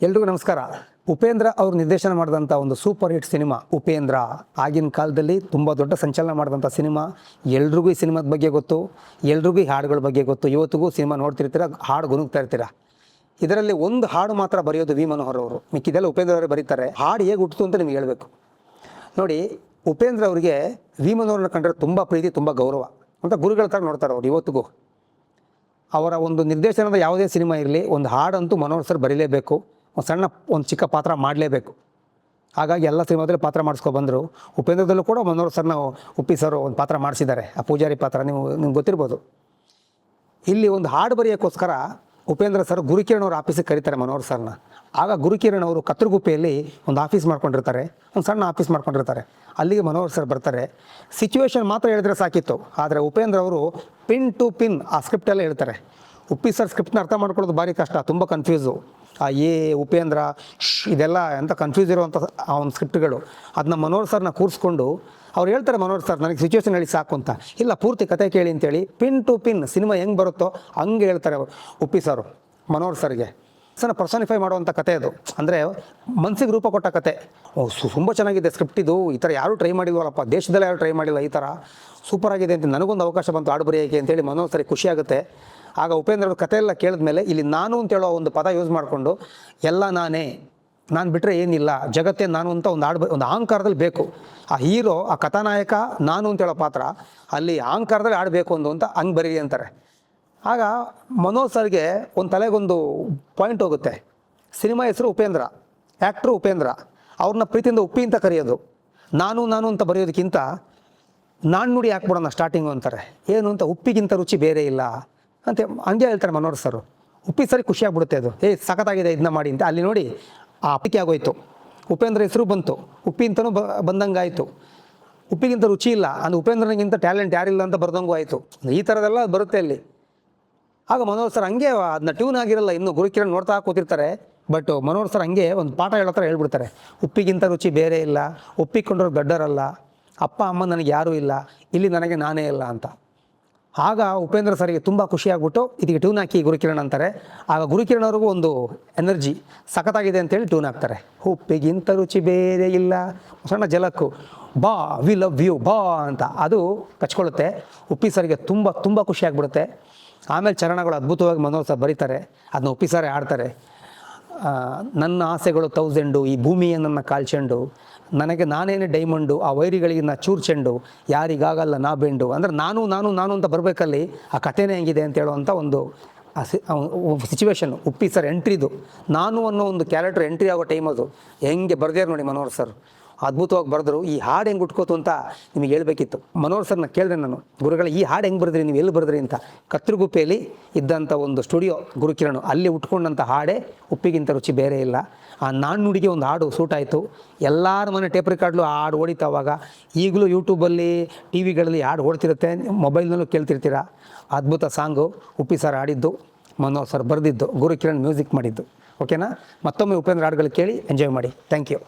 ಎಲ್ರಿಗೂ ನಮಸ್ಕಾರ. ಉಪೇಂದ್ರ ಅವರು ನಿರ್ದೇಶನ ಮಾಡಿದಂಥ ಒಂದು ಸೂಪರ್ ಹಿಟ್ ಸಿನಿಮಾ ಉಪೇಂದ್ರ. ಆಗಿನ ಕಾಲದಲ್ಲಿ ತುಂಬ ದೊಡ್ಡ ಸಂಚಲನ ಮಾಡಿದಂಥ ಸಿನಿಮಾ. ಎಲ್ರಿಗೂ ಈ ಸಿನಿಮಾದ ಬಗ್ಗೆ ಗೊತ್ತು, ಎಲ್ರಿಗೂ ಈ ಹಾಡುಗಳ ಬಗ್ಗೆ ಗೊತ್ತು. ಇವತ್ತಿಗೂ ಸಿನಿಮಾ ನೋಡ್ತಿರ್ತೀರ, ಹಾಡು ಗುನುಗ್ತಾ ಇರ್ತೀರ. ಇದರಲ್ಲಿ ಒಂದು ಹಾಡು ಮಾತ್ರ ಬರೆಯೋದು ವಿ ಮನೋಹರ್ ಅವರು, ಮಿಕ್ಕಿದೆಲ್ಲ ಉಪೇಂದ್ರ ಅವರೇ ಬರೀತಾರೆ. ಹಾಡು ಹೇಗೆ ಹುಟ್ಟಿತು ಅಂತ ನಿಮ್ಗೆ ಹೇಳಬೇಕು. ನೋಡಿ, ಉಪೇಂದ್ರ ಅವರಿಗೆ ವಿ ಮನೋಹರ್ನ ಕಂಡ್ರೆ ತುಂಬ ಪ್ರೀತಿ, ತುಂಬ ಗೌರವ ಅಂತ ಗುರುಗಳ ಥರ ನೋಡ್ತಾರೆ ಅವ್ರು ಇವತ್ತಿಗೂ. ಅವರ ಒಂದು ನಿರ್ದೇಶನದ ಯಾವುದೇ ಸಿನಿಮಾ ಇರಲಿ, ಒಂದು ಹಾಡಂತೂ ಮನೋಹರ್ ಸರ್ ಬರೀಲೇಬೇಕು, ಒಂದು ಚಿಕ್ಕ ಪಾತ್ರ ಮಾಡಲೇಬೇಕು. ಹಾಗಾಗಿ ಎಲ್ಲ ಸಿನಿಮಾದಲ್ಲಿ ಪಾತ್ರ ಮಾಡಿಸ್ಕೊಬಂದರು. ಉಪೇಂದ್ರದಲ್ಲೂ ಕೂಡ ಮನೋಹರ್ ಸರ್ನ ಉಪ್ಪಿ ಸರ್ ಒಂದು ಪಾತ್ರ ಮಾಡಿಸಿದ್ದಾರೆ, ಆ ಪೂಜಾರಿ ಪಾತ್ರ. ನಿಮ್ಗೆ ಗೊತ್ತಿರ್ಬೋದು. ಇಲ್ಲಿ ಒಂದು ಹಾಡು ಬರೆಯೋಕ್ಕೋಸ್ಕರ ಉಪೇಂದ್ರ ಸರ್ ಗುರುಕಿರಣ್ ಅವ್ರ ಆಫೀಸಿಗೆ ಕರೀತಾರೆ ಮನೋಹರ್ ಸರ್ನ. ಆಗ ಗುರುಕಿರಣ್ ಅವರು ಕತ್ರಗುಪ್ಪೆಯಲ್ಲಿ ಒಂದು ಆಫೀಸ್ ಮಾಡ್ಕೊಂಡಿರ್ತಾರೆ, ಒಂದು ಸಣ್ಣ ಆಫೀಸ್ ಮಾಡ್ಕೊಂಡಿರ್ತಾರೆ. ಅಲ್ಲಿಗೆ ಮನೋಹರ್ ಸರ್ ಬರ್ತಾರೆ. ಸಿಚುವೇಶನ್ ಮಾತ್ರ ಹೇಳಿದ್ರೆ ಸಾಕಿತ್ತು, ಆದರೆ ಉಪೇಂದ್ರ ಅವರು ಪಿನ್ ಟು ಪಿನ್ ಆ ಸ್ಕ್ರಿಪ್ಟೆಲ್ಲ ಹೇಳ್ತಾರೆ. ಉಪ್ಪಿ ಸರ್ ಸ್ಕ್ರಿಪ್ಟ್ನ ಅರ್ಥ ಮಾಡ್ಕೊಳ್ಳೋದು ಭಾರಿ ಕಷ್ಟ, ತುಂಬ ಕನ್ಫ್ಯೂಸು. ಉಪೇಂದ್ರ ಇದೆಲ್ಲ ಎಂಥ ಕನ್ಫ್ಯೂಸ್ ಇರುವಂಥ ಆ ಒಂದು ಸ್ಕ್ರಿಪ್ಟ್ಗಳು. ಅದನ್ನ ಮನೋಹರ್ ಸರ್ನ ಕೂರಿಸ್ಕೊಂಡು ಅವ್ರು ಹೇಳ್ತಾರೆ, ಮನೋಹರ್ ಸರ್ ನನಗೆ ಸಿಚುವೇಶನ್ ಹೇಳಿ ಸಾಕು ಅಂತ. ಇಲ್ಲ, ಪೂರ್ತಿ ಕತೆ ಕೇಳಿ ಅಂತೇಳಿ ಪಿನ್ ಟು ಪಿನ್ ಸಿನಿಮಾ ಹೆಂಗೆ ಬರುತ್ತೋ ಹಂಗೆ ಹೇಳ್ತಾರೆ ಉಪ್ಪಿ ಸರ್ ಮನೋಹರ್ ಸರ್ಗೆ. ಪರ್ಸನಿಫೈ ಮಾಡುವಂಥ ಕತೆ ಅದು. ಅಂದರೆ ಮನಸ್ಸಿಗೆ ರೂಪ ಕೊಟ್ಟ ಕತೆ. ತುಂಬ ಚೆನ್ನಾಗಿದೆ ಸ್ಕ್ರಿಪ್ಟ್ ಇದು. ಈ ಥರ ಯಾರೂ ಟ್ರೈ ಮಾಡಿಲ್ವಲ್ಲಪ್ಪ, ದೇಶದಲ್ಲೇ ಯಾರು ಟ್ರೈ ಮಾಡಿಲ್ಲ, ಈ ಥರ ಸೂಪರ್ ಆಗಿದೆ ಅಂತ ನನಗೊಂದು ಅವಕಾಶ ಬಂತು ಹಾಡು ಬರೆಯೋಕ್ಕೆ ಅಂತೇಳಿ ಮನೋಹರ್ ಸರಿಗೆ ಖುಷಿಯಾಗುತ್ತೆ. ಆಗ ಉಪೇಂದ್ರ ಅವ್ರ ಕತೆ ಎಲ್ಲ ಕೇಳಿದ ಮೇಲೆ ಇಲ್ಲಿ ನಾನು ಅಂತೇಳೋ ಒಂದು ಪದ ಯೂಸ್ ಮಾಡಿಕೊಂಡು, ಎಲ್ಲ ನಾನೇ, ನಾನು ಬಿಟ್ಟರೆ ಏನಿಲ್ಲ, ಜಗತ್ತೇ ನಾನು ಅಂತ ಒಂದು ಅಹಂಕಾರದಲ್ಲಿ ಬೇಕು. ಆ ಹೀರೋ, ಆ ಕಥಾನಾಯಕ ನಾನು ಅಂತೇಳೋ ಪಾತ್ರ ಅಲ್ಲಿ ಅಹಂಕಾರದಲ್ಲಿ ಆಡಬೇಕು ಅಂತ ಹಂಗೆ ಬರೀರಿ ಅಂತಾರೆ. ಆಗ ಮನೋಹರ್ ಸರ್ಗೆ ಒಂದು ತಲೆಗೊಂದು ಪಾಯಿಂಟ್ ಹೋಗುತ್ತೆ. ಸಿನಿಮಾ ಹೆಸರು ಉಪೇಂದ್ರ, ಆ್ಯಕ್ಟ್ರು ಉಪೇಂದ್ರ, ಅವ್ರನ್ನ ಪ್ರೀತಿಯಿಂದ ಉಪ್ಪಿ ಅಂತ ಕರೆಯೋದು. ನಾನು ಅಂತ ಬರೆಯೋದಕ್ಕಿಂತ ನಾನು ನುಡಿ ಹಾಕ್ಬಿಡೋಣ ಸ್ಟಾರ್ಟಿಂಗು ಅಂತಾರೆ. ಏನು ಅಂತ, ಉಪ್ಪಿಗಿಂತ ರುಚಿ ಬೇರೆ ಇಲ್ಲ ಅಂತ ಹಂಗೆ ಹೇಳ್ತಾರೆ ಮನೋಹರ್ ಸರ್. ಉಪ್ಪಿ ಸರಿ ಖುಷಿಯಾಗ್ಬಿಡುತ್ತೆ ಅದು. ಸಖತ್ತಾಗಿದೆ ಇದನ್ನ ಮಾಡಿ ಅಂತ. ಅಲ್ಲಿ ನೋಡಿ, ಆ ಅಪ್ಪಿಗೆ ಆಗೋಯ್ತು, ಉಪೇಂದ್ರ ಹೆಸರು ಬಂತು, ಉಪ್ಪಿ ಅಂತಲೂ ಬಂದಂಗಾಯಿತು. ಉಪ್ಪಿಗಿಂತ ರುಚಿ ಇಲ್ಲ ಅಂದ್ರೆ ಉಪೇಂದ್ರನಿಗಿಂತ ಟ್ಯಾಲೆಂಟ್ ಯಾರಿಲ್ಲ ಅಂತ ಬರ್ದಂಗೂ ಆಯಿತು. ಈ ಥರದೆಲ್ಲ ಬರುತ್ತೆ ಅಲ್ಲಿ. ಆಗ ಮನೋಹರ್ ಸರ್ ಹಂಗೆ ಅದನ್ನ ಟ್ಯೂನ್ ಆಗಿರಲ್ಲ, ಇನ್ನು ಗುರುಕಿರಣ್ ನೋಡ್ತಾ ಕೂತಿರ್ತಾರೆ. ಬಟ್ ಮನೋಹರ್ ಸರ್ ಹಂಗೆ ಒಂದು ಪಾಠ ಹೇಳೋ ಥರ ಹೇಳ್ಬಿಡ್ತಾರೆ. ಉಪ್ಪಿಗಿಂತ ರುಚಿ ಬೇರೆ ಇಲ್ಲ, ಒಪ್ಪಿಕೊಂಡ್ರು ದೊಡ್ಡರಲ್ಲ, ಅಪ್ಪ ಅಮ್ಮ ನನಗೆ ಯಾರೂ ಇಲ್ಲ, ಇಲ್ಲಿ ನನಗೆ ನಾನೇ ಇಲ್ಲ ಅಂತ. ಆಗ ಉಪೇಂದ್ರ ಸರ್ಗೆ ತುಂಬ ಖುಷಿಯಾಗ್ಬಿಟ್ಟು ಇದಕ್ಕೆ ಟ್ಯೂನ್ ಹಾಕಿ ಗುರುಕಿರಣ್ ಅಂತಾರೆ. ಆಗ ಗುರುಕಿರಣ್ ಅವ್ರಿಗೂ ಒಂದು ಎನರ್ಜಿ, ಸಖತ್ತಾಗಿದೆ ಅಂತೇಳಿ ಟ್ಯೂನ್ ಹಾಕ್ತಾರೆ. ಉಪ್ಪಿಗಿಂತ ರುಚಿ ಬೇರೆ ಇಲ್ಲ, ಸಣ್ಣ ಜಲಕ್ಕು, ಬಾ ವಿ ಲವ್ ಯು ಬಾ ಅಂತ ಅದು ಕಚ್ಕೊಳ್ಳುತ್ತೆ. ಉಪ್ಪಿ ಸರ್ಗೆ ತುಂಬ ಖುಷಿಯಾಗ್ಬಿಡುತ್ತೆ. ಆಮೇಲೆ ಚರಣಗಳು ಅದ್ಭುತವಾಗಿ ಮನೋಹರ್ ಸರ್ ಬರೀತಾರೆ, ಅದನ್ನ ಉಪ್ಪಿ ಸರೇ ಆಡ್ತಾರೆ. ನನ್ನ ಆಸೆಗಳು 1000, ಈ ಭೂಮಿಯ ನನ್ನ ಕಾಲ್ಚೆಂಡು, ನನಗೆ ನಾನೇನೇ ಡೈಮಂಡು, ಆ ವೈರಿಗಳಿಗೆ ನಾ ಚೂರು ಚೆಂಡು, ಯಾರಿಗಾಗಲ್ಲ ನಾ ಬೆಂಡು. ಅಂದರೆ ನಾನು ಅಂತ ಬರಬೇಕಲ್ಲಿ ಆ ಕಥೆನೇ ಹೆಂಗಿದೆ ಅಂತ ಹೇಳುವಂಥ ಒಂದು ಸಿಚುವೇಶನ್. ಉಪ್ಪಿ ಸರ್ ಎಂಟ್ರಿದು, ನಾನು ಅನ್ನೋ ಒಂದು ಕ್ಯಾರೆಕ್ಟರ್ ಎಂಟ್ರಿ ಆಗೋ ಟೈಮ್ ಅದು ಹೆಂಗೆ ಬರ್ದಿದ್ದಾರೆ ನೋಡಿ ಮನೋಹರ್ ಸರ್, ಅದ್ಭುತವಾಗಿ ಬರೆದ್ರು. ಈ ಹಾಡು ಹೆಂಗೆ ಉಟ್ಕೋತು ಅಂತ ನಿಮಗೆ ಹೇಳಬೇಕಿತ್ತು. ಮನೋಹರ್ ಸರ್ನ ಕೇಳಿದೆ ನಾನು, ಗುರುಗಳ ಈ ಹಾಡು ಹೆಂಗೆ ಬರೆದ್ರಿ, ನೀವು ಎಲ್ಲಿ ಬರೆದ್ರಿ ಅಂತ. ಕತ್ರಗುಪ್ಪೆಯಲ್ಲಿ ಇದ್ದಂಥ ಒಂದು ಸ್ಟುಡಿಯೋ ಗುರುಕಿರಣ್, ಅಲ್ಲಿ ಉಟ್ಕೊಂಡಂಥ ಹಾಡೇ ಉಪ್ಪಿಗಿಂತ ರುಚಿ ಬೇರೆ ಇಲ್ಲ. ಆ ನುಡಿಗೆ ಒಂದು ಹಾಡು ಸೂಟ್ ಆಯಿತು. ಎಲ್ಲರ ಮನೆ ಟೇಪ್ ರೆಕಾರ್ಡ್ಲು ಆ ಹಾಡು ಓಡಿತಾವಾಗ. ಈಗಲೂ ಯೂಟ್ಯೂಬಲ್ಲಿ ಟಿ ವಿಗಳಲ್ಲಿ ಹಾಡು ಓಡ್ತಿರುತ್ತೆ, ಮೊಬೈಲ್ನಲ್ಲೂ ಕೇಳ್ತಿರ್ತೀರ. ಅದ್ಭುತ ಸಾಂಗು, ಉಪ್ಪಿ ಸರ್ ಹಾಡಿದ್ದು, ಮನೋಹರ್ ಸರ್ ಬರೆದಿದ್ದು, ಗುರುಕಿರಣ್ ಮ್ಯೂಸಿಕ್ ಮಾಡಿದ್ದು. ಓಕೆನಾ? ಮತ್ತೊಮ್ಮೆ ಉಪೇಂದ್ರ ಹಾಡುಗಳು ಕೇಳಿ ಎಂಜಾಯ್ ಮಾಡಿ. Thank you.